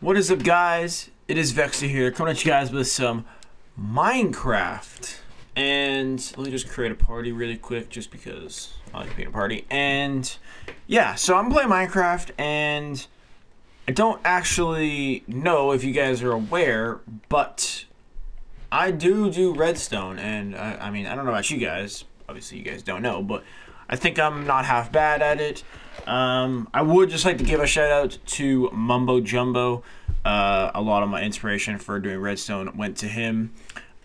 What is up, guys? It is Vexter here, coming at you guys with some Minecraft. And let me just create a party really quick, just because I like being a party. And yeah, so I'm playing Minecraft, and I don't actually know if you guys are aware, but I do redstone. And I mean, I don't know about you guys. Obviously, you guys don't know, but I think I'm not half bad at it. I would just like to give a shout out to Mumbo Jumbo. A lot of my inspiration for doing redstone went to him.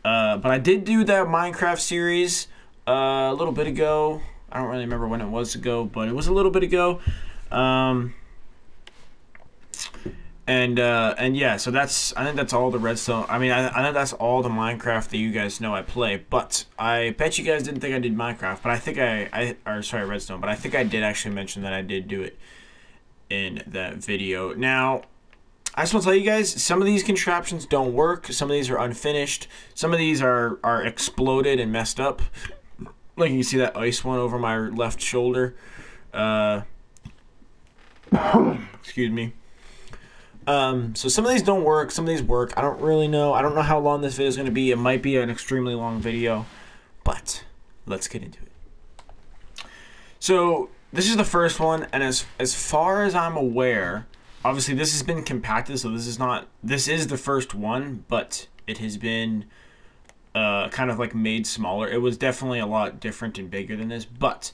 But I did do that Minecraft series a little bit ago. I don't really remember when it was ago, but it was a little bit ago. And yeah, so I think that's all the redstone. I mean, I think that's all the Minecraft that you guys know I play. But I bet you guys didn't think I did Minecraft, but I think redstone. But I think I did actually mention that I did do it in that video. Now, I just want to tell you guys, some of these contraptions don't work. Some of these are unfinished. Some of these are exploded and messed up. Like you can see that ice one over my left shoulder. Excuse me. So some of these don't work, some of these work. I don't really know. I don't know how long this video is going to be. It might be an extremely long video, but let's get into it. So this is the first one, and as far as I'm aware, obviously this has been compacted, so this is the first one, but it has been kind of like made smaller. It was definitely a lot different and bigger than this, but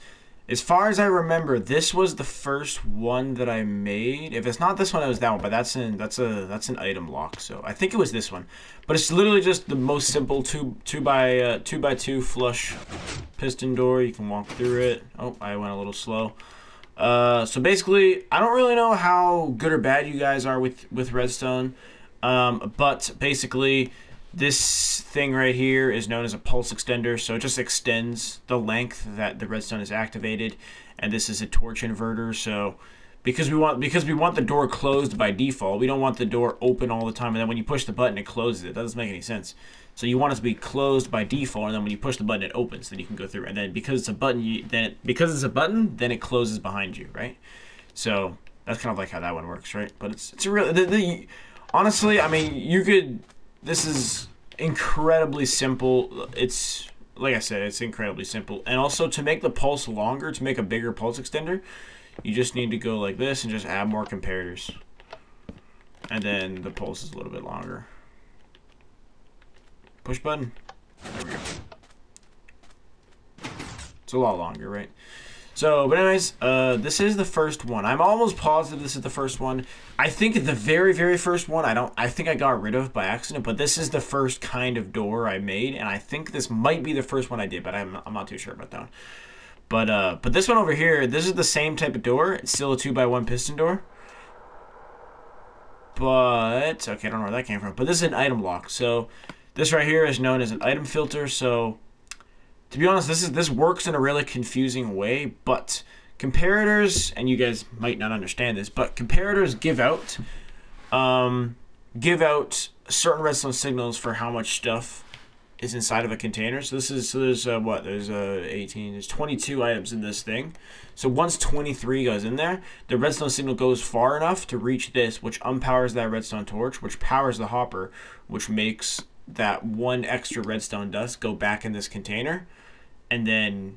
as far as I remember, this was the first one that I made. If it's not this one, it was that one. But that's an item lock. So I think it was this one. But it's literally just the most simple two by two flush piston door. You can walk through it. Oh, I went a little slow. So basically, I don't really know how good or bad you guys are with redstone. But basically, this thing right here is known as a pulse extender, so it just extends the length that the redstone is activated. And this is a torch inverter, so because we want the door closed by default, we don't want the door open all the time, and then when you push the button it closes it. That doesn't make any sense. So you want it to be closed by default, and then when you push the button it opens, then you can go through. And then because it's a button, then it closes behind you, right? So that's kind of like how that one works, right? But it's a real honestly, I mean, this is incredibly simple. It's, like I said, it's incredibly simple. And also, to make the pulse longer, to make a bigger pulse extender, you just need to go like this and just add more comparators. And then the pulse is a little bit longer. Push button. There we go. It's a lot longer, right? So, but anyways, this is the first one. I'm almost positive this is the first one. I think the very, very first one, I think I got rid of by accident, but this is the first kind of door I made, and I think this might be the first one I did, but I'm not too sure about that one. But this one over here, this is the same type of door. It's still a 2x1 piston door. But, okay, I don't know where that came from, but this is an item lock. So, this right here is known as an item filter, so to be honest, this works in a really confusing way, but comparators, and you guys might not understand this, but comparators give out certain redstone signals for how much stuff is inside of a container. So there's 18, there's 22 items in this thing. So once 23 goes in there, the redstone signal goes far enough to reach this, which unpowers that redstone torch, which powers the hopper, which makes that one extra redstone dust go back in this container. And then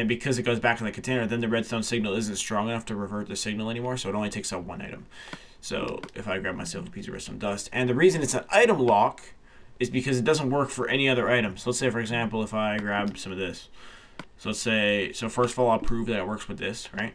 because it goes back to the container, then the redstone signal isn't strong enough to revert the signal anymore, so it only takes out one item. So if I grab myself a piece of redstone dust, and the reason it's an item lock is because it doesn't work for any other item. So let's say, for example, if I grab some of this. So let's say, so first of all, I'll prove that it works with this, right?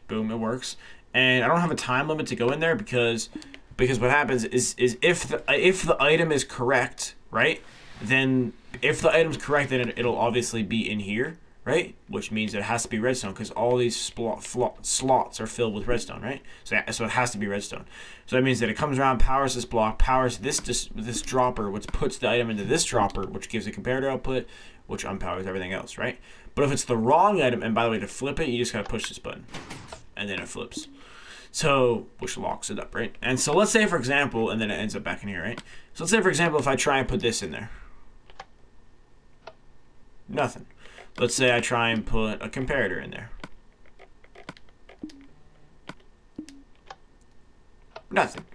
Boom, it works. And I don't have a time limit to go in there because what happens is if the item is correct, right? Then if the item's correct, then it'll obviously be in here, right? Which means it has to be redstone because all these slots are filled with redstone, right? So it has to be redstone. So that means that it comes around, powers this block, powers this dropper, which puts the item into this dropper, which gives a comparator output, which unpowers everything else, right? But if it's the wrong item, and by the way, to flip it, you just gotta push this button, and then it flips. So, which locks it up, right? And so let's say, for example, and then it ends up back in here, right? So let's say, for example, if I try and put this in there. Nothing. Let's say I try and put a comparator in there. Nothing.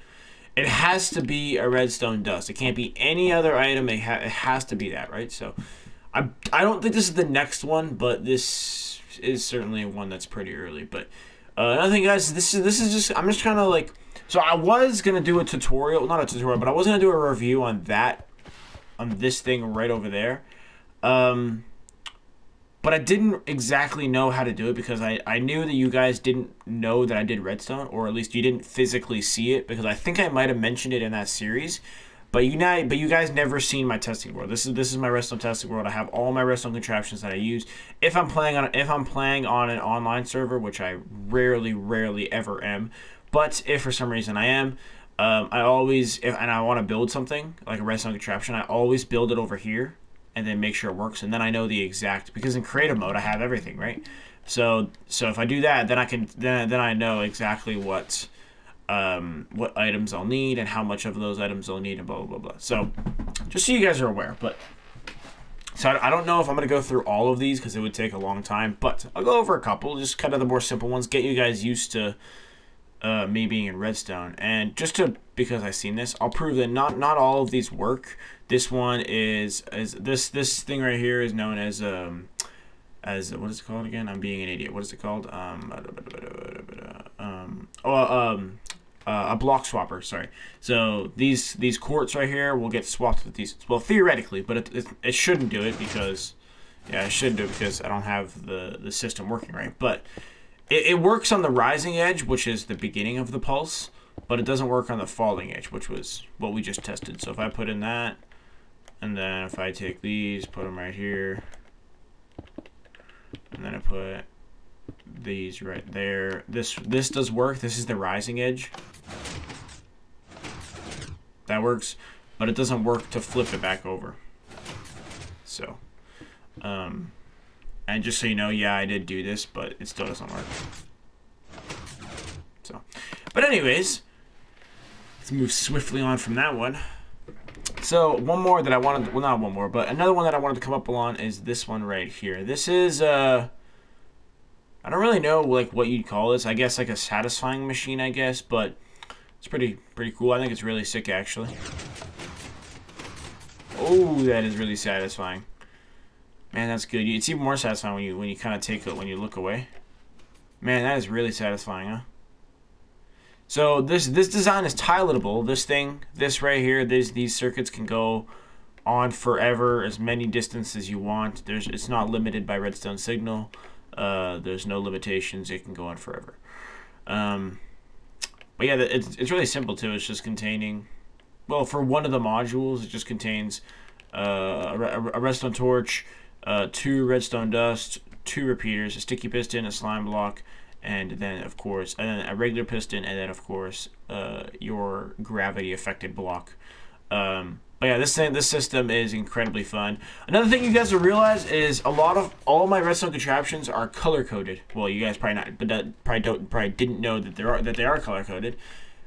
it has to be a redstone dust. It can't be any other item. It has to be that, right? So I don't think this is the next one, but this is certainly one that's pretty early. But another thing, guys, this is just, I'm just kind of like, so I was gonna do a tutorial, not a tutorial, but I was gonna do a review on this thing right over there. But I didn't exactly know how to do it because I knew that you guys didn't know that I did redstone, or at least you didn't physically see it, because I think I might have mentioned it in that series. But you guys never seen my testing world. This is my redstone testing world. I have all my redstone contraptions that I use. If I'm playing on an online server, which I rarely ever am, but if for some reason I am, I always, and I want to build something like a redstone contraption, I always build it over here and then make sure it works, and then I know the exact, because in creative mode I have everything, right? So if I do that, then I can then I know exactly what items I'll need and how much of those items I'll need and blah blah blah. So just so you guys are aware. But so I don't know if I'm gonna go through all of these because it would take a long time, but I'll go over a couple, just kind of the more simple ones, get you guys used to me being in redstone. And just because I've seen this, I'll prove that not all of these work. This one is this thing right here is known as what is it called again? I'm being an idiot. What is it called? A block swapper. Sorry. So these quartz right here will get swapped with these. Well, theoretically, but it shouldn't do it because, yeah, it shouldn't do it because I don't have the system working right. But it works on the rising edge, which is the beginning of the pulse, but it doesn't work on the falling edge, which was what we just tested. So if I put in that, and then if I take these, put them right here, and then I put these right there, this does work. This is the rising edge. That works, but it doesn't work to flip it back over. So, and just so you know, yeah, I did do this, but it still doesn't work. So, but anyways, let's move swiftly on from that one. So one more that I wanted, well, not one more, but another one that I wanted to come up on is this one right here. This is I don't really know like what you'd call this. I guess like a satisfying machine, I guess, but it's pretty cool. I think it's really sick actually. Oh, that is really satisfying. Man, that's good. It's even more satisfying when you kind of take it when you look away. Man, that is really satisfying, huh? So this design is Tyla Table. This right here, these circuits can go on forever, as many distance as you want. It's not limited by redstone signal. There's no limitations. It can go on forever. But yeah, it's really simple too. It's just containing, well, for one of the modules, it just contains a redstone torch, 2 redstone dust, 2 repeaters, a sticky piston, a slime block, and then of course a regular piston, and then of course your gravity affected block. But yeah, this system is incredibly fun. Another thing you guys will realize is all my redstone contraptions are color coded. Well, you guys probably not, but probably didn't know that they are color coded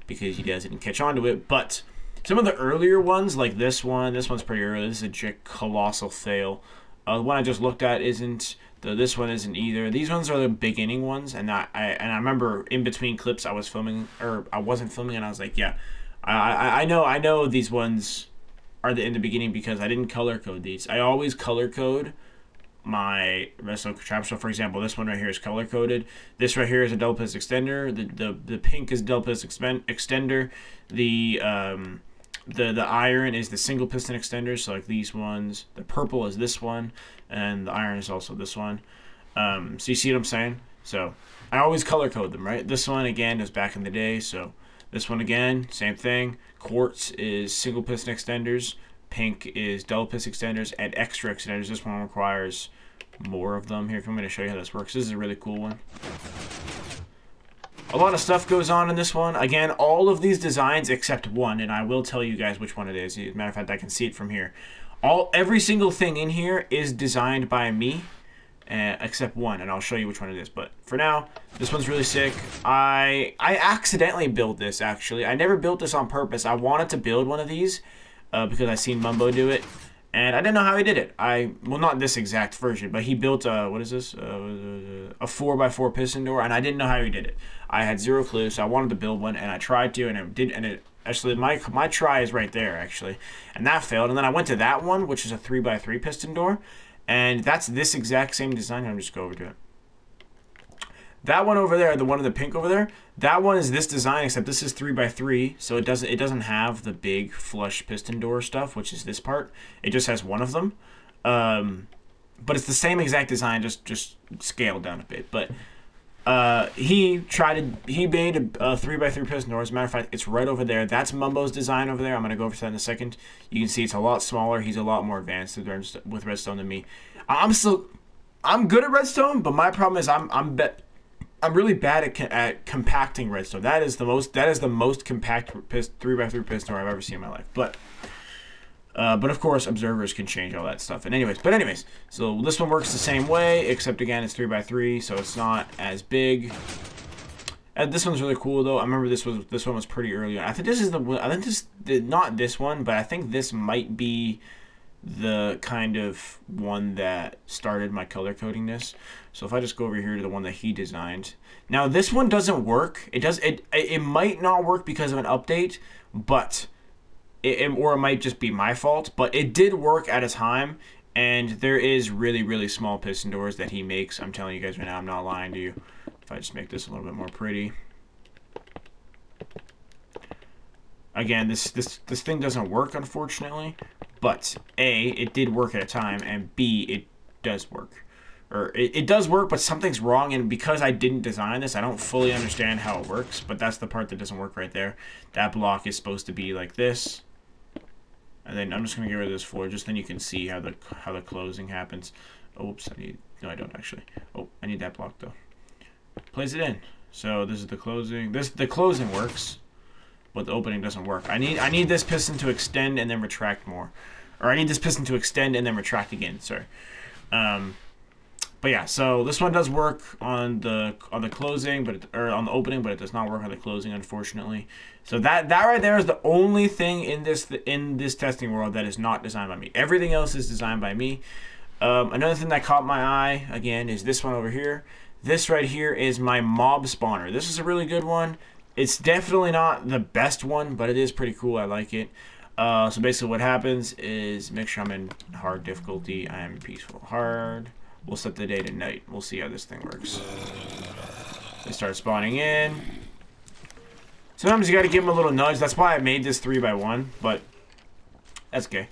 because you guys didn't catch on to it. But some of the earlier ones, like this one's pretty early. This is a colossal fail. The one I just looked at isn't. This one isn't either. These ones are the beginning ones, and I remember in between clips I was filming, or I wasn't filming, and I was like, yeah, I know these ones are in the beginning because I didn't color code these. I always color code my redstone contraption. So for example, this one right here is color coded. This right here is a double piston extender. The pink is double piston extender. The iron is the single piston extender, so like these ones. The purple is this one, and the iron is also this one. So you see what I'm saying? So I always color code them, right? This one again is back in the day, so this one again, same thing. Quartz is single piston extenders. Pink is double piston extenders and extra extenders. This one requires more of them. Here, I'm going to show you how this works. This is a really cool one. A lot of stuff goes on in this one. Again, all of these designs except one, and I will tell you guys which one it is. As a matter of fact, I can see it from here. Every single thing in here is designed by me, except one, and I'll show you which one it is. But for now, this one's really sick. I accidentally built this, actually. I never built this on purpose. I wanted to build one of these because I seen Mumbo do it, and I didn't know how he did it. Well, not this exact version, but he built what is this? A 4x4 piston door, and I didn't know how he did it. I had zero clue, so I wanted to build one, and I tried to, and Actually, my try is right there, actually. And that failed. And then I went to that one, which is a 3x3 piston door. And that's this exact same design. I'm just go over to it. That one over there, the one in the pink over there, that one is this design, except this is 3x3, so it doesn't have the big flush piston door stuff, which is this part. It just has one of them. But it's the same exact design, just scaled down a bit. But he made a 3x3 piston door. As a matter of fact, it's right over there. That's Mumbo's design over there. I'm going to go over to that in a second. You can see it's a lot smaller. He's a lot more advanced with Redstone than me. I'm good at Redstone, but my problem is I'm really bad at compacting Redstone. That is the most compact 3x3 piston door I've ever seen in my life. But of course, observers can change all that stuff. And anyways, so this one works the same way, except again, it's 3x3, so it's not as big. This one's really cool though. I remember this one was pretty early on. I think not this one, but I think this might be the kind of one that started my color coding this. So if I just go over here to the one that he designed. Now this one doesn't work. It might not work because of an update, but or it might just be my fault, but it did work at a time, and there is really, really small piston doors that he makes. I'm telling you guys right now, I'm not lying to you. If I just make this a little bit more pretty. Again, this thing doesn't work, unfortunately, but A, it did work at a time, and B, it does work. Or it does work, but something's wrong, and because I didn't design this, I don't fully understand how it works, but that's the part that doesn't work right there. That block is supposed to be like this. And then I'm just going to get rid of this floor, just then you can see how the closing happens. Oops, no, I don't actually. Oh, I need that block though. Place it in. So this is the closing. The closing works, but the opening doesn't work. I need this piston to extend and then retract more, or I need this piston to extend and then retract again. Sorry. But yeah, so this one does work on the closing, or on the opening, but it does not work on the closing, unfortunately. So that right there is the only thing in this testing world that is not designed by me. Everything else is designed by me. Another thing that caught my eye again is this one over here. This right here is my mob spawner. This is a really good one. It's definitely not the best one, but it is pretty cool. I like it. So basically, what happens is, make sure I'm in hard difficulty. I am in peaceful hard. We'll set the day to night. We'll see how this thing works. They start spawning in. Sometimes you got to give them a little nudge. That's why I made this 3x1, but that's okay.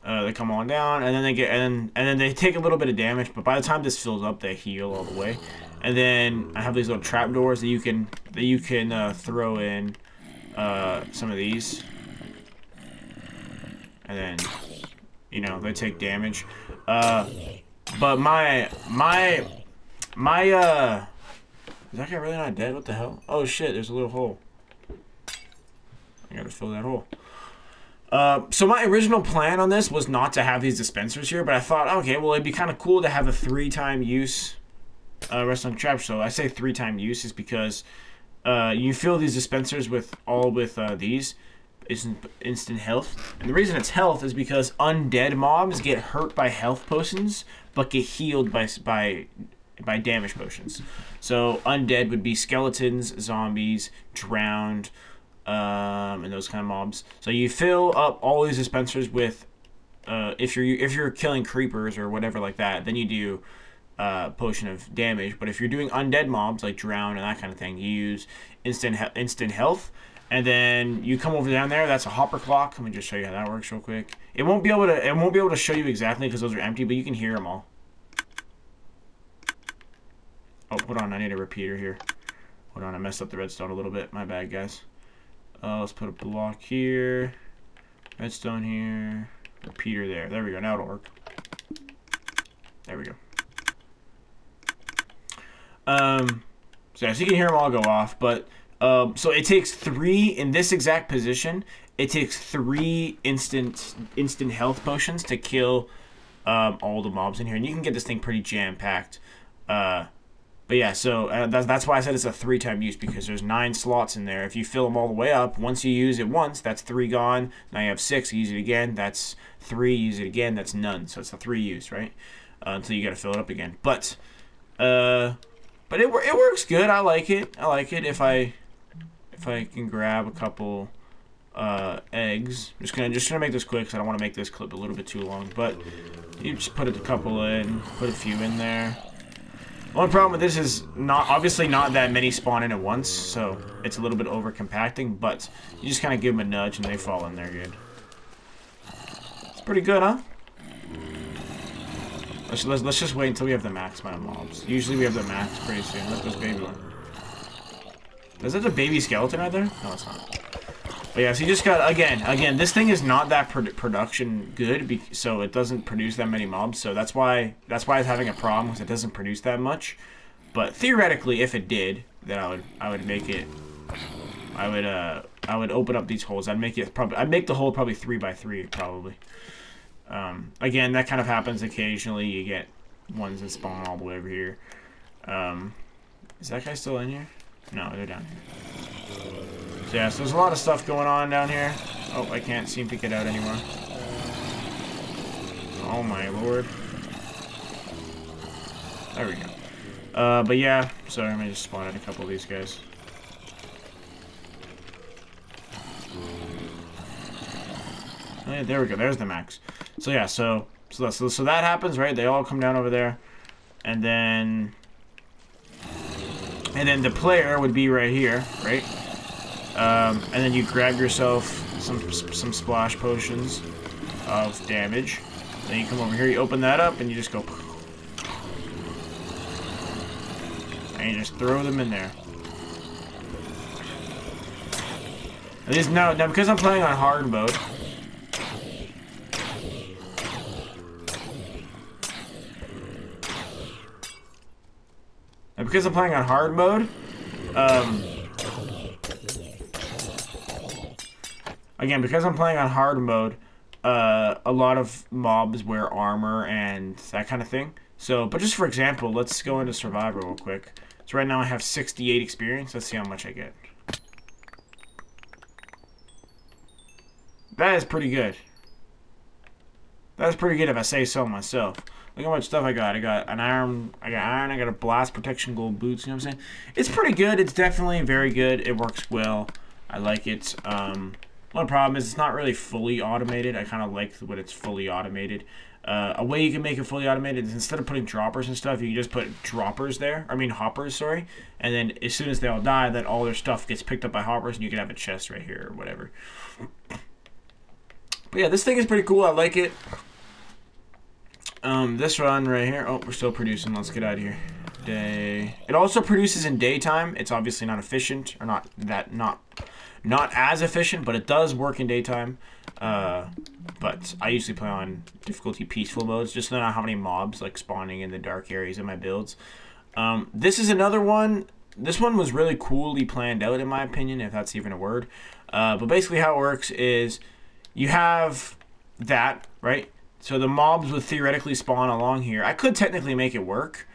They come on down, and then they get, and then they take a little bit of damage. But by the time this fills up, they heal all the way. And then I have these little trap doors that you can throw in some of these, and then they take damage. But my is that guy really not dead? What the hell? Oh shit, there's a little hole. I gotta fill that hole. So my original plan on this was not to have these dispensers here, but I thought, okay, well, it'd be kind of cool to have a 3-time use redstone trap. So I say 3-time use is because you fill these dispensers with these instant health, and the reason it's health is because undead mobs get hurt by health potions but get healed by damage potions. So undead would be skeletons, zombies, drowned, and those kind of mobs. So you fill up all these dispensers with if you're killing creepers or whatever like that, then you do potion of damage. But if you're doing undead mobs like drown and that kind of thing, you use instant health. And then you come over down there. That's a hopper clock. Let me just show you how that works real quick. It won't be able to show you exactly because those are empty, but you can hear them all. Oh, hold on. I need a repeater here. Hold on. I messed up the redstone a little bit. My bad, guys. Let's put a block here. Redstone here. Repeater there. There we go. Now it'll work. There we go. So you can hear them all go off, but. So it takes 3 in this exact position. It takes 3 instant health potions to kill all the mobs in here, and you can get this thing pretty jam packed. But yeah, so that's why I said it's a 3-time use, because there's 9 slots in there. If you fill them all the way up, once you use it once, that's 3 gone. Now you have 6. You use it again, that's 3. Use it again, that's none. So it's a 3 use, right? Until you got to fill it up again. But it works good. I like it. If I can grab a couple eggs. Just gonna make this quick because I don't want to make this clip a little bit too long. But you just put a couple in, put a few in there. One problem with this is obviously not that many spawn in at once, so it's a little bit over compacting. But you just kind of give them a nudge and they fall in there good. It's pretty good, huh? Let's just wait until we have the max amount of mobs. Usually we have the max pretty soon. Look, this baby one. Is that a baby skeleton right there? No, it's not. But yeah, so you just got, again, this thing is not that production good, so it doesn't produce that many mobs. So that's why it's having a problem, because it doesn't produce that much. But theoretically, if it did, then I would make it. I would open up these holes. I'd make the hole probably 3 by 3 probably. Again, that kind of happens occasionally. You get ones that spawn all the way over here. Is that guy still in here? No, they're down here. So yeah, so there's a lot of stuff going on down here. Oh, I can't seem to get out anymore. Oh my lord. There we go. But yeah, sorry, I'm gonna just spawn in a couple of these guys. Oh, yeah, there we go. There's the max. So yeah, so that happens, right? They all come down over there, and then the player would be right here, right? And then you grab yourself some splash potions of damage. Then you come over here, you open that up, and you just go, and you just throw them in there. Now because I'm playing on hard mode. And because I'm playing on hard mode, again, because I'm playing on hard mode, a lot of mobs wear armor and that kind of thing. So, but just for example, let's go into survival real quick. So right now I have 68 experience. Let's see how much I get. That is pretty good. That's pretty good if I say so myself. Look how much stuff I got. I got iron, I got a blast protection gold boots, you know what I'm saying? It's pretty good. It's definitely very good. It works well. I like it. One problem is it's not really fully automated. I kind of like when it's fully automated. A way you can make it fully automated is instead of putting droppers and stuff, you can just put droppers there. I mean hoppers, sorry. And then as soon as they all die, then all their stuff gets picked up by hoppers and you can have a chest right here or whatever. But yeah, this thing is pretty cool. I like it. This run right here. Oh, we're still producing. Let's get out of here. Day. It also produces in daytime. It's obviously not efficient, or not as efficient, but it does work in daytime. But I usually play on difficulty peaceful modes, just to know how many mobs like spawning in the dark areas in my builds. This is another one. This one was really coolly planned out, in my opinion, if that's even a word. But basically how it works is you have that, right? So the mobs would theoretically spawn along here. I could technically make it work.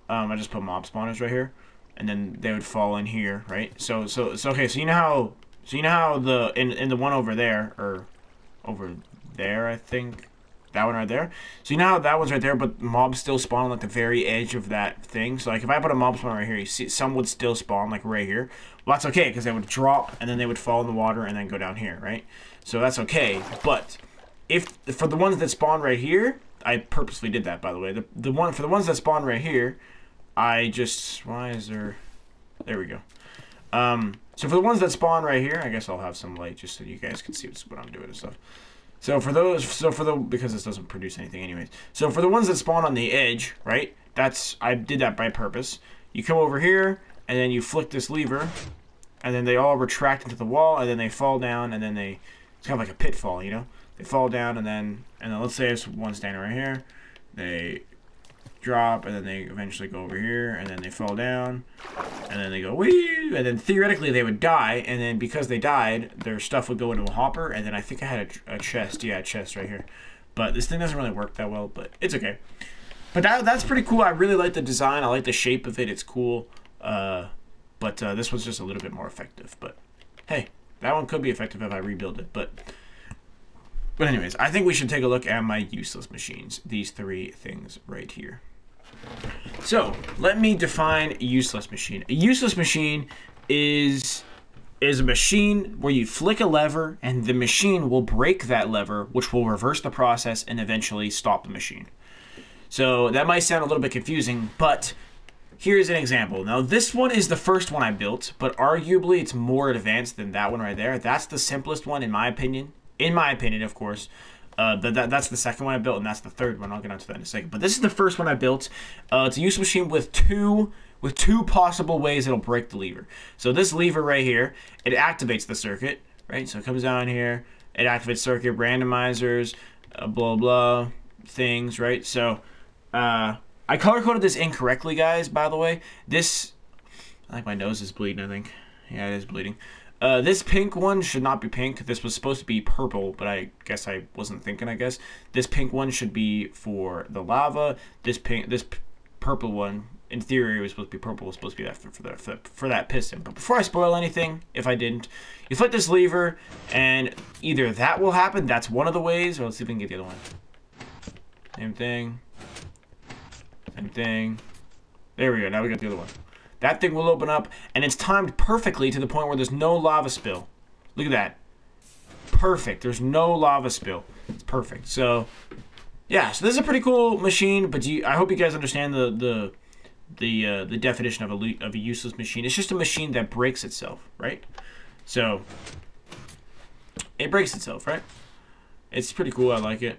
I just put mob spawners right here, and then they would fall in here, right? So okay. So you know how the in the one over there, or over there, I think that one right there. So you know how that one's right there, but mobs still spawn on like the very edge of that thing. So like if I put a mob spawn right here, you see some would still spawn like right here. Well, that's okay because they would drop and then they would fall in the water and then go down here, right? So that's okay, but for the ones that spawn right here, I purposely did that, by the way. For the ones that spawn right here, I just, why is there we go. So for the ones that spawn right here, I guess I'll have some light just so you guys can see what I'm doing and stuff. Because this doesn't produce anything anyways. So for the ones that spawn on the edge, right? I did that by purpose. You come over here and then you flick this lever, and then they all retract into the wall, and then they fall down, and then it's kind of like a pitfall, you know? They fall down, and then let's say there's one standing right here. They drop, and then they eventually go over here, and then they fall down, and then they go wee, and then theoretically they would die, and then because they died, their stuff would go into a hopper, and then I think I had a chest, yeah, a chest right here. But this thing doesn't really work that well, but it's okay. But that's pretty cool. I really like the design. I like the shape of it. It's cool. But this was just a little bit more effective. But hey, that one could be effective if I rebuild it. But anyways, I think we should take a look at my useless machines. These three things right here. So let me define a useless machine. A useless machine is is a machine where you flick a lever and the machine will break that lever, which will reverse the process and eventually stop the machine. So that might sound a little bit confusing, but here's an example. Now this one is the first one I built, but arguably it's more advanced than that one right there. That's the simplest one in my opinion. In my opinion, of course. That's the second one I built, and that's the third one. I'll get onto that in a second. But this is the first one I built. It's a use machine with two possible ways it'll break the lever. So this lever right here, it activates the circuit, right? So it comes down here, it activates circuit, randomizers, blah, blah, things, right? So I color-coded this incorrectly, guys, by the way. This, I think my nose is bleeding, I think. Yeah, it is bleeding. This pink one should not be pink. This was supposed to be purple, but I guess I wasn't thinking, I guess. This pink one should be for the lava. This purple one, in theory, it was supposed to be purple. It was supposed to be that for that piston. But before I spoil anything, if I didn't, you flip this lever, and either that will happen. That's one of the ways. Or let's see if we can get the other one. Same thing. Same thing. There we go. Now we got the other one. That thing will open up, and it's timed perfectly to the point where there's no lava spill. Look at that. Perfect. There's no lava spill. It's perfect. So, yeah. So this is a pretty cool machine, but I hope you guys understand the definition of a useless machine. It's just a machine that breaks itself, right? So it breaks itself, right? It's pretty cool. I like it.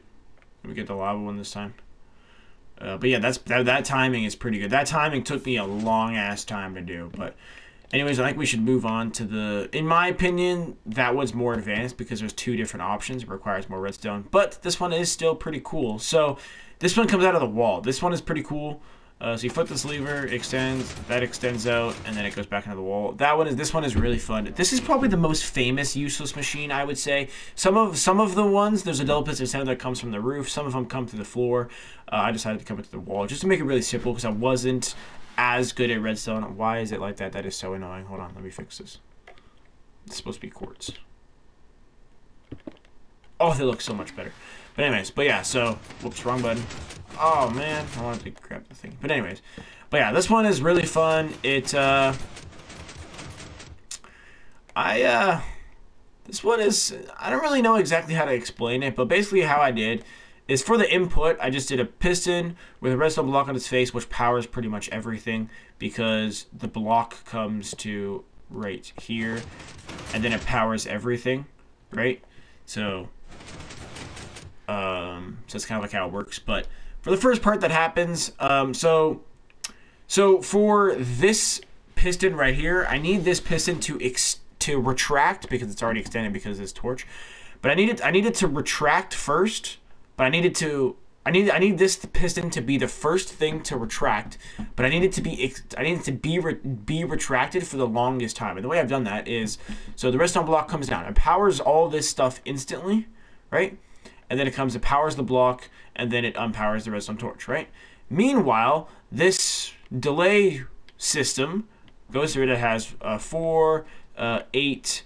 Let me get the lava one this time. But yeah, that timing is pretty good. That timing took me a long ass time to do. But anyways, I think we should move on to in my opinion, that one's more advanced because there's two different options. It requires more redstone. But this one is still pretty cool. So this one comes out of the wall. This one is pretty cool. So you flip this lever, extends, that extends out, and then it goes back into the wall. This one is really fun. This is probably the most famous useless machine, I would say. Some of the ones, there's a double piston extender that comes from the roof. Some of them come through the floor. I decided to come into the wall just to make it really simple because I wasn't as good at redstone. Why is it like that? That is so annoying. Hold on, let me fix this. It's supposed to be quartz. Oh, they look so much better. But anyways, yeah, so, whoops, wrong button. Oh, man, I wanted to grab the thing. But anyways, yeah, this one is really fun. This one is, I don't really know exactly how to explain it, but basically how I did is for the input, I just did a piston with a redstone block on its face, which powers pretty much everything because the block comes to right here, and then it powers everything, right? So that's kind of like how it works. But for the first part that happens, so for this piston right here, I need this piston to retract because it's already extended because of this torch. But I needed to retract first. But I need this piston to be the first thing to retract. But I need it to be retracted for the longest time. And the way I've done that is, so the redstone block comes down. It powers all this stuff instantly, right? And then it powers the block, and then it unpowers the redstone torch, right? Meanwhile, this delay system goes through it. It has 4, 8,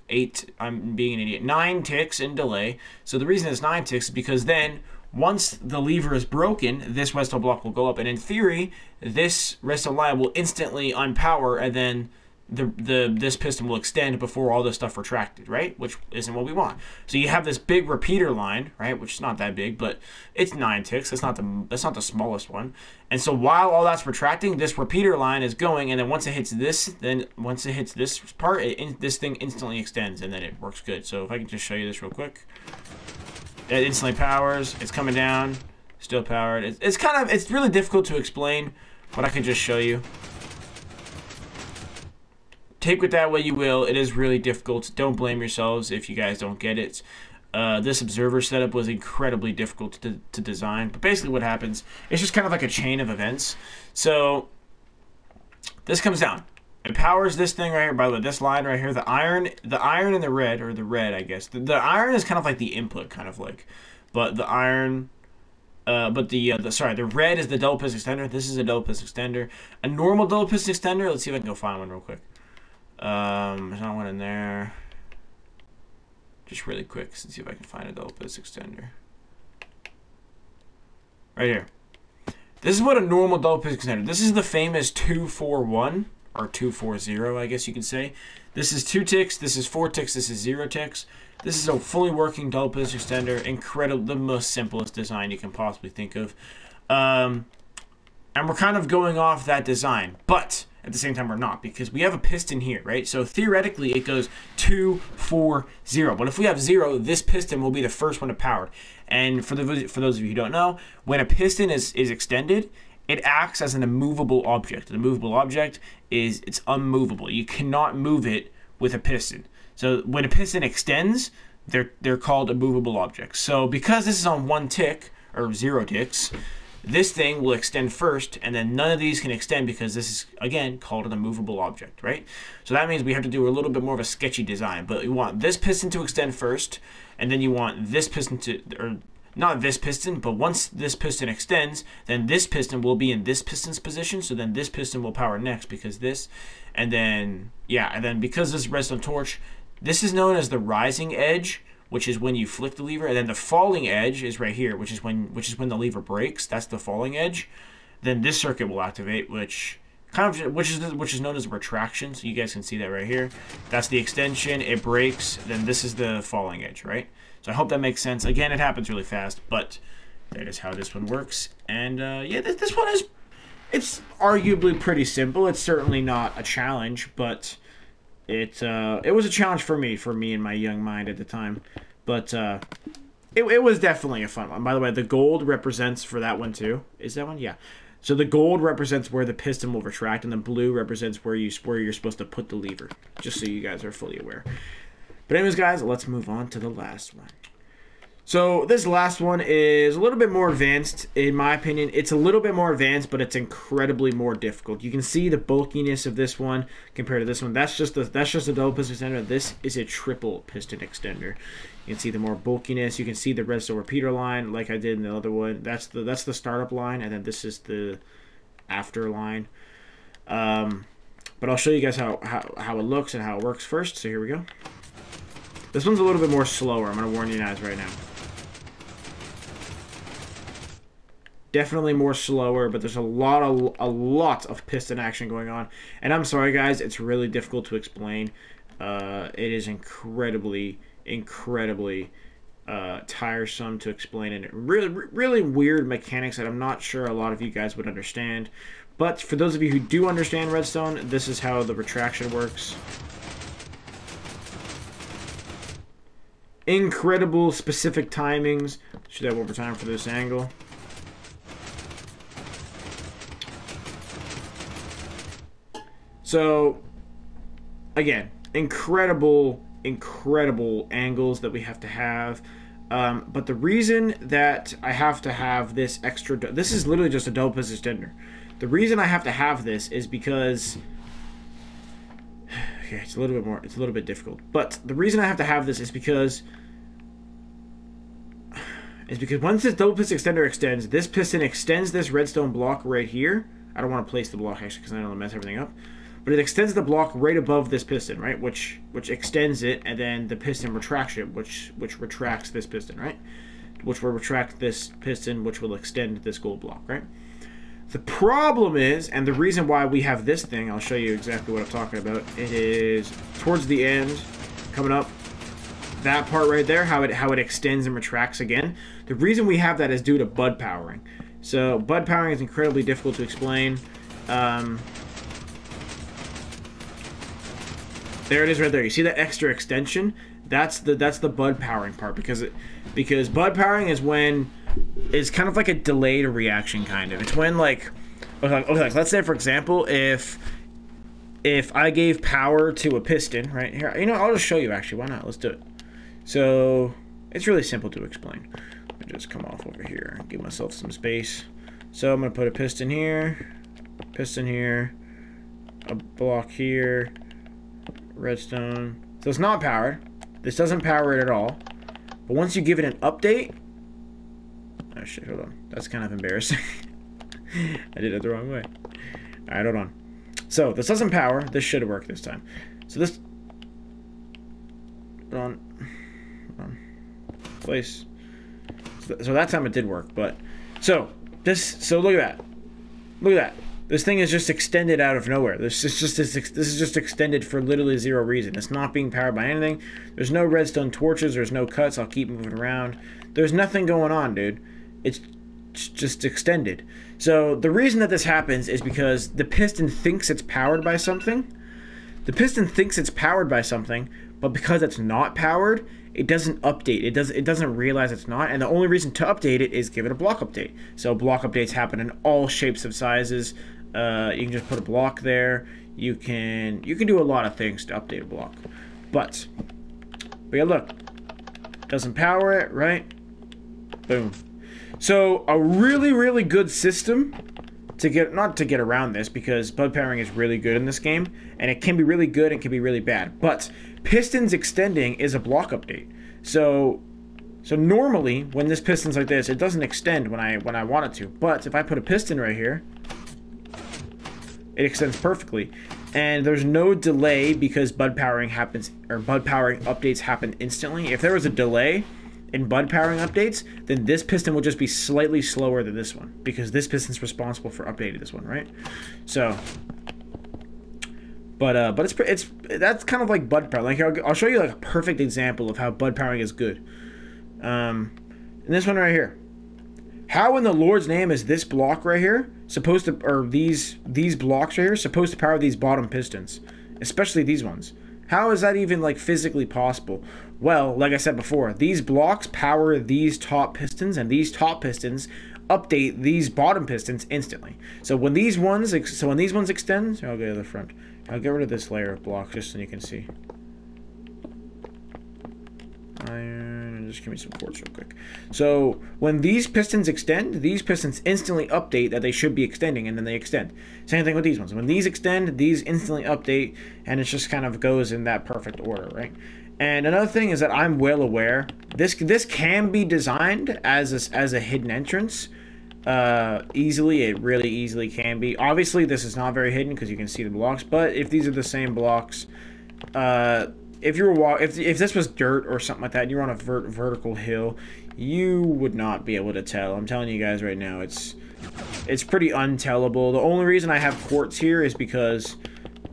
8, I'm being an idiot, 9 ticks in delay. So the reason it's 9 ticks is because then once the lever is broken, this redstone block will go up. And in theory, this redstone line will instantly unpower, and then this piston will extend before all this stuff retracted, right? Which isn't what we want. So you have this big repeater line, right? Which is not that big, but it's 9 ticks. That's not the smallest one. And so while all that's retracting, this repeater line is going, and then once it hits this part, this thing instantly extends, and then it works good. So if I can just show you this real quick, it instantly powers. It's coming down, still powered. It's really difficult to explain, but I can just show you. Take with that what you will. It is really difficult. Don't blame yourselves if you guys don't get it. This observer setup was incredibly difficult to design. But basically what happens, it's just kind of like a chain of events. So this comes down. It powers this thing right here. By the way, this line right here, the iron and the red, or the red, I guess. The iron is kind of like the input, kind of like. But the iron... the red is the double piston extender. This is a double piston extender. A normal double piston extender, let's see if I can go find one real quick. There's not one in there. Just really quick, let's see if I can find a double piston extender. Right here. This is what a normal double piston extender. This is the famous 241, or 240, I guess you could say. This is 2 ticks, this is 4 ticks, this is 0 ticks. This is a fully working double piston extender, incredible, the most simplest design you can possibly think of. And we're kind of going off that design, but at the same time we're not, because we have a piston here, right? So theoretically it goes 2, 4, 0. But if we have 0, this piston will be the first one to power. And for those of you who don't know, when a piston is extended, it acts as an immovable object. An immovable object is it's unmovable. You cannot move it with a piston. So when a piston extends, they're called immovable objects. So because this is on 1 tick or 0 ticks, this thing will extend first, and then none of these can extend because this is, again, called an immovable object, right? So that means we have to do a little bit more of a sketchy design, but you want this piston to extend first, and then you want this piston to, or not this piston, but once this piston extends, then this piston will be in this piston's position, so then this piston will power next because this, and then, yeah, and then because this redstone torch, this is known as the rising edge, which is when you flick the lever, and then the falling edge is right here, which is when the lever breaks. That's the falling edge. Then this circuit will activate, which is known as retraction. So you guys can see that right here. That's the extension. It breaks. Then this is the falling edge, right? So I hope that makes sense. Again, it happens really fast, but that is how this one works. And yeah, this one it's arguably pretty simple. It's certainly not a challenge, but it was a challenge for me in my young mind at the time, but it was definitely a fun one. By the way, the gold represents for that one too. Is that one? Yeah. So the gold represents where the piston will retract, and the blue represents where you're supposed to put the lever. Just so you guys are fully aware. But anyways, guys, let's move on to the last one. So this last one is a little bit more advanced, in my opinion. It's a little bit more advanced, but it's incredibly more difficult. You can see the bulkiness of this one compared to this one. That's just a double piston extender. This is a triple piston extender. You can see the more bulkiness. You can see the redstone repeater line, like I did in the other one. That's the startup line, and then this is the after line. But I'll show you guys how it looks and how it works first. So here we go. This one's a little bit more slower. I'm gonna warn you guys right now. Definitely more slower, but there's a lot of piston action going on. And I'm sorry, guys, it's really difficult to explain. It is incredibly tiresome to explain, and really weird mechanics that I'm not sure a lot of you guys would understand. But for those of you who do understand redstone, this is how the retraction works. Incredible specific timings. Should have over time for this angle. So, again, incredible angles that we have to have. But the reason that I have to have this extra... This is literally just a double piston extender. The reason I have to have this is because... Okay, it's a little bit difficult. But the reason I have to have this is because once this double piston extender extends, this piston extends this redstone block right here. I don't want to place the block, actually, because I don't want to mess everything up. But it extends the block right above this piston, right? Which extends it, and then the piston retracts it, which retracts this piston, right? Which will retract this piston, which will extend this gold block, right? The problem is, and the reason why we have this thing, I'll show you exactly what I'm talking about. It is towards the end, coming up, that part right there, how it extends and retracts again. The reason we have that is due to bud powering. So bud powering is incredibly difficult to explain. There it is right there. You see that extra extension? That's the bud powering part, because bud powering is when it's kind of like a delayed reaction, kind of. It's when like let's say, for example, if I gave power to a piston right here, you know, I'll just show you actually. Why not? Let's do it. So it's really simple to explain. Let me just come off over here and give myself some space. So I'm gonna put a piston here, a block here. Redstone. So it's not powered. This doesn't power it at all. But once you give it an update... Oh shit, hold on. That's kind of embarrassing. I did it the wrong way. Alright, hold on. So, this doesn't power. This should work this time. So this... Hold on. Place. So that time it did work, but... So look at that. Look at that. This thing is just extended out of nowhere. This is just extended for literally zero reason. It's not being powered by anything. There's no redstone torches. There's no cuts. I'll keep moving around. There's nothing going on, dude. It's just extended. So the reason that this happens is because the piston thinks it's powered by something. The piston thinks it's powered by something, but because it's not powered, it doesn't update. It doesn't realize it's not, and the only reason to update it is give it a block update. So block updates happen in all shapes of sizes. You can just put a block there. You can do a lot of things to update a block. But yeah, look, doesn't power it, right? Boom. So a really good system to get, not to get around this, because bud powering is really good in this game, and it can be really good and can be really bad. But pistons extending is a block update. So normally when this piston's like this, it doesn't extend when I want it to. But if I put a piston right here, it extends perfectly, and there's no delay because bud powering happens, or bud powering updates happen instantly. If there was a delay in bud powering updates, then this piston will just be slightly slower than this one, because this piston's responsible for updating this one, right? So, but it's that's kind of like bud powering. Like I'll show you like a perfect example of how bud powering is good. In this one right here. How in the Lord's name is this block right here supposed to, or these blocks right here supposed to power these bottom pistons, especially these ones? How is that even like physically possible? Well, like I said before, these blocks power these top pistons, and these top pistons update these bottom pistons instantly. So when these ones extend, I'll go to the front. I'll get rid of this layer of blocks just so you can see. Iron, just give me some quartz real quick. So when these pistons extend, these pistons instantly update that they should be extending, and then they extend. Same thing with these ones. When these extend, these instantly update, and it just kind of goes in that perfect order, right? And another thing is that I'm well aware this can be designed as a hidden entrance. Easily, it really easily can be. Obviously, this is not very hidden because you can see the blocks. But if these are the same blocks, if this was dirt or something like that, and you're on a vertical hill, you would not be able to tell. I'm telling you guys right now, it's pretty untellable. The only reason I have quartz here is because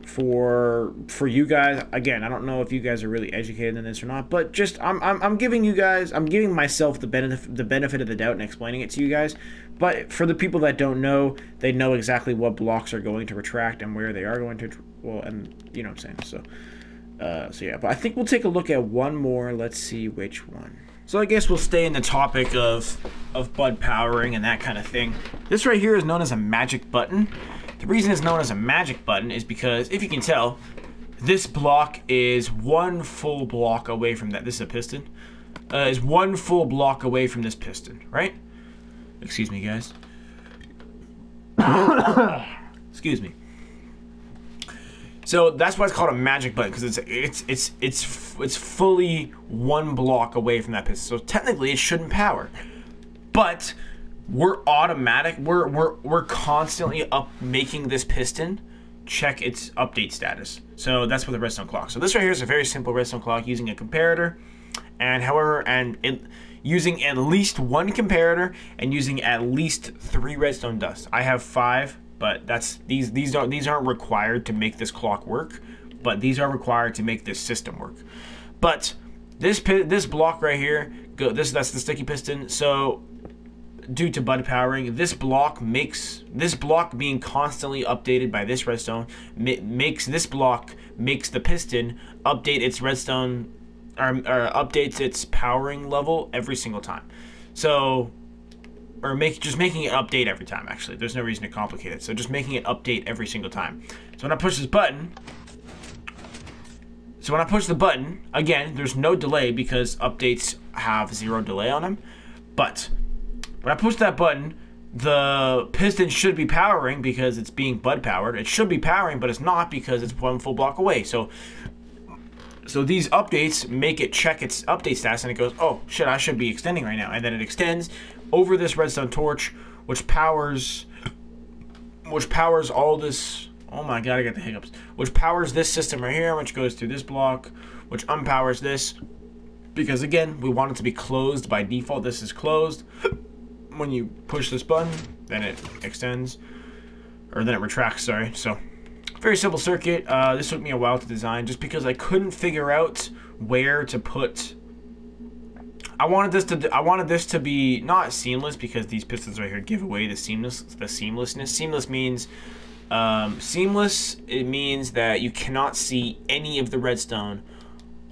for you guys, again, I don't know if you guys are really educated in this or not, but just I'm giving myself the benefit of the doubt and explaining it to you guys. But for the people that don't know, they know exactly what blocks are going to retract and where they are going to, well, and you know what I'm saying. So yeah, but I think we'll take a look at one more. Let's see which one. So I guess we'll stay in the topic of bud powering and that kind of thing. This right here is known as a magic button. The reason it's known as a magic button is because, if you can tell, this block is one full block away from that. This is a piston. Is one full block away from this piston, right? Excuse me, guys. Excuse me. So that's why it's called a magic button, because it's fully one block away from that piston. So technically, it shouldn't power, but we're constantly making this piston check its update status. So that's with the redstone clock. So this right here is a very simple redstone clock using a comparator, and using at least one comparator and using at least 3 redstone dust. I have 5, but these aren't required to make this clock work, but these are required to make this system work. But this block right here, that's the sticky piston. So due to bud powering, this block being constantly updated by this redstone makes the piston update its redstone, or updates its powering level every single time. So, or just making it update every time. Actually, there's no reason to complicate it. So just making it update every single time. So when I push this button, again, there's no delay because updates have 0 delay on them. But when I push that button, the piston should be powering because it's being bud powered. It should be powering, but it's not because it's one full block away. So these updates make it check its update status, and it goes, oh shit, I should be extending right now. And then it extends over this redstone torch, which powers all this. Oh my god, I got the hiccups. Which powers this system right here, which goes through this block, which unpowers this. Because again, we want it to be closed by default. This is closed. When you push this button, then it extends. or then it retracts, sorry. So very simple circuit. This took me a while to design just because I couldn't figure out where to put. I wanted this to be not seamless because these pistons right here give away the seamlessness. Seamless means seamless. It means that you cannot see any of the redstone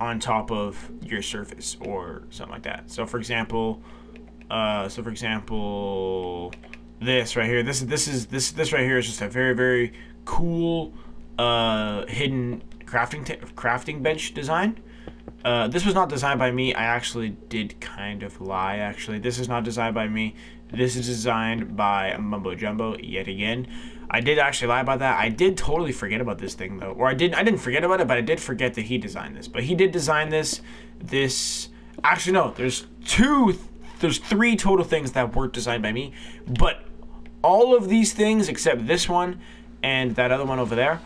on top of your surface or something like that. So for example, this right here. This right here is just a very cool hidden crafting bench design. This was not designed by me. I actually did kind of lie, actually. This is not designed by me. This is designed by Mumbo Jumbo, yet again. I did actually lie about that. I did totally forget about this thing, though. Or I didn't forget about it, but I did forget that he designed this. But he did design this. Actually, no. There's 3 total things that weren't designed by me. But all of these things, except this one and that other one over there,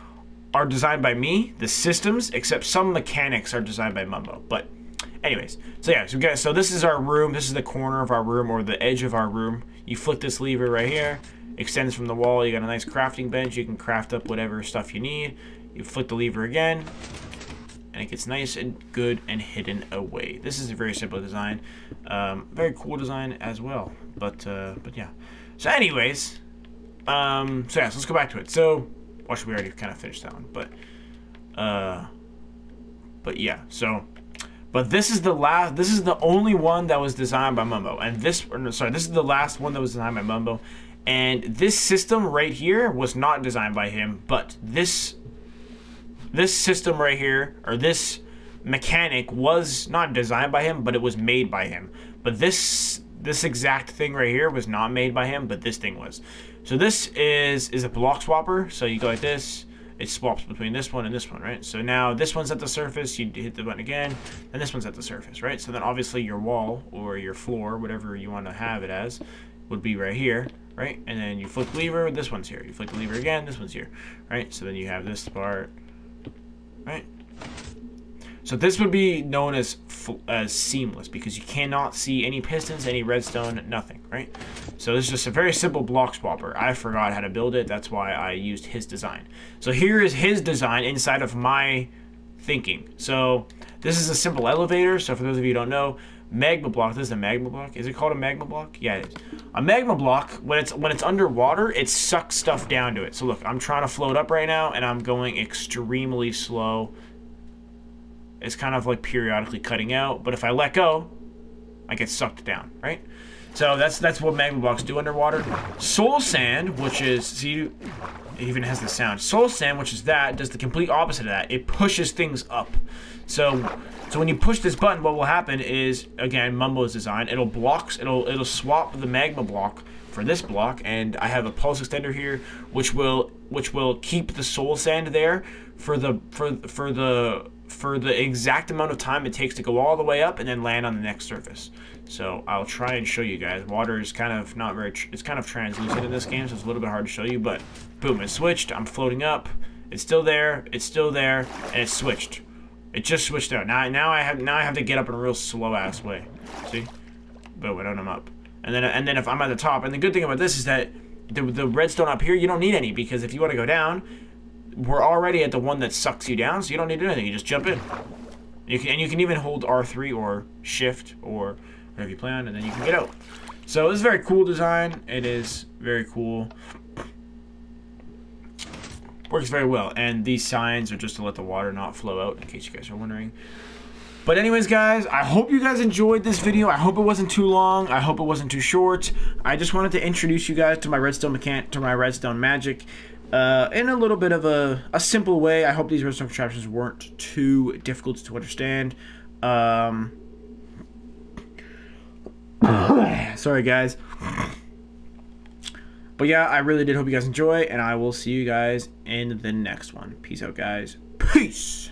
are designed by me. The systems, except some mechanics, are designed by Mumbo. But anyways, so yeah, so this is our room. This is the corner of our room, or the edge of our room. You flick this lever right here, extends from the wall. You got a nice crafting bench. You can craft up whatever stuff you need. You flick the lever again, and it gets nice and good and hidden away. This is a very simple design, very cool design as well. But yeah. So anyways, so yeah, so let's go back to it. So. Watch, we already kind of finished that one, but yeah. So, but this is the only one that was designed by Mumbo, and this is the last one that was designed by Mumbo, and this system right here was not designed by him, but this system right here, or this mechanic, was not designed by him, but it was made by him. But this exact thing right here was not made by him, but this thing was. So this is a block swapper. So you go like this, it swaps between this one and this one, right? So now this one's at the surface, you hit the button again, and this one's at the surface, right? So then obviously your wall or your floor, whatever you want to have it as, would be right here, right? And then you flick the lever, this one's here. You flick the lever again, this one's here, right? So then you have this part, right? So this would be known as seamless because you cannot see any pistons, any redstone, nothing, right? So this is just a very simple block swapper. I forgot how to build it. That's why I used his design. So here is his design inside of my thinking. So this is a simple elevator. So for those of you who don't know, magma block. This is a magma block. Is it called a magma block? Yeah, it is. A magma block, when it's underwater, it sucks stuff down to it. So look, I'm trying to float up right now, and I'm going extremely slow. It's kind of like periodically cutting out, but if I let go, I get sucked down, right? So that's what magma blocks do underwater. Soul sand, which is, see, it even has the sound. Soul sand, which is that, does the complete opposite of that. It pushes things up. So when you push this button, what will happen is, again, Mumbo's design, it'll swap the magma block for this block, and I have a pulse extender here, which will keep the soul sand there for the exact amount of time it takes to go all the way up and then land on the next surface. So I'll try and show you guys. Water is kind of not very, it's kind of translucent in this game, so it's a little bit hard to show you, but boom, it switched. I'm floating up. It's still there, and it's switched. It just switched out. Now I have to get up in a real slow ass way. See? Boom, and then I'm up. And then if I'm at the top, and the good thing about this is that the redstone up here, you don't need any, because if you want to go down, we're already at the one that sucks you down, so you don't need to do anything. You just jump in. You can even hold R3 or Shift or whatever you plan, and then you can get out. So this is a very cool design. It is very cool. Works very well. And these signs are just to let the water not flow out, in case you guys are wondering. But anyways, guys, I hope you guys enjoyed this video. I hope it wasn't too long. I hope it wasn't too short. I just wanted to introduce you guys to my redstone magic. In a little bit of a simple way. I hope these redstone contraptions weren't too difficult to understand. Sorry, guys. But yeah, I really did hope you guys enjoy, and I will see you guys in the next one. Peace out, guys. Peace!